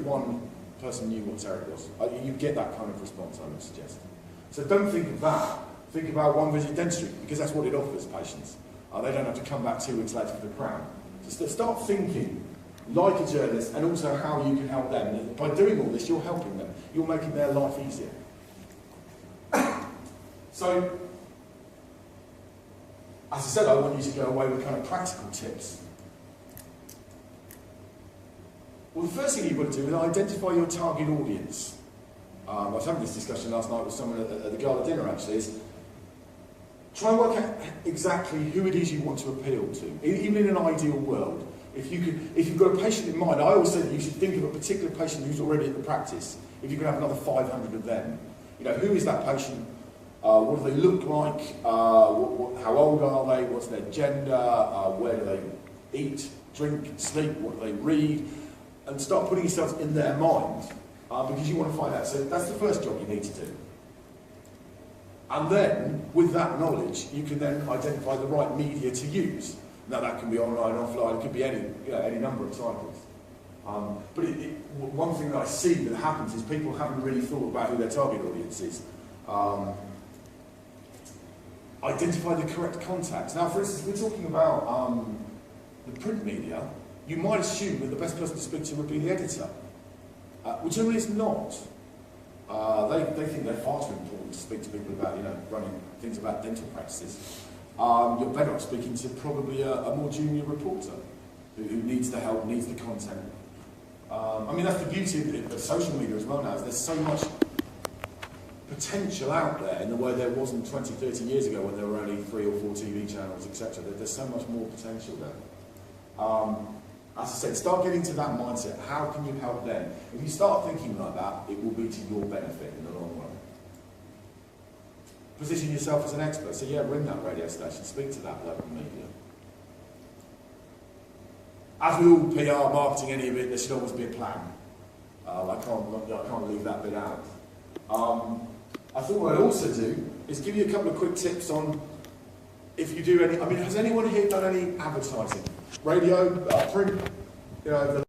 if one person knew what Eric was. You get that kind of response, I would suggest. So don't think of that. Think about one visit dentistry, because that's what it offers patients. They don't have to come back 2 weeks later for the crown. So start thinking like a journalist, and also how you can help them. And by doing all this, you're helping them. You're making their life easier. So, as I said, I want you to go away with kind of practical tips. Well, the first thing you've got to do is identify your target audience. I was having this discussion last night with someone at the gala dinner, actually, is try and work out exactly who it is you want to appeal to. Even in an ideal world, if you've got a patient in mind, I always say that you should think of a particular patient who's already at the practice. If you can have another 500 of them, you know, who is that patient? What do they look like? How old are they? What's their gender? Where do they eat, drink, sleep? What do they read? And start putting yourself in their mind, because you want to find out. So that's the first job you need to do. And then, with that knowledge, you can then identify the right media to use. Now that can be online, offline, it could be any number of cycles. But one thing that I see that happens is people haven't really thought about who their target audience is. Identify the correct contacts. Now, for instance, we're talking about the print media. You might assume that the best person to speak to would be the editor, which generally is not. They think they're far too important to speak to people about, running things about dental practices. You're better off speaking to probably a more junior reporter who needs the help, needs the content. I mean, that's the beauty of social media as well now, is there's so much potential out there in the way there wasn't 20, 30 years ago when there were only 3 or 4 TV channels, etc. There's so much more potential there. As I said, start getting to that mindset. How can you help them? If you start thinking like that, it will be to your benefit in the long run. Position yourself as an expert. So yeah, ring that radio station, speak to that local media. As with all PR, marketing, any of it, there should always be a plan. I can't leave that bit out. I thought what I'd also do is give you a couple of quick tips on if you do any. I mean, has anyone here done any advertising? Radio, print, the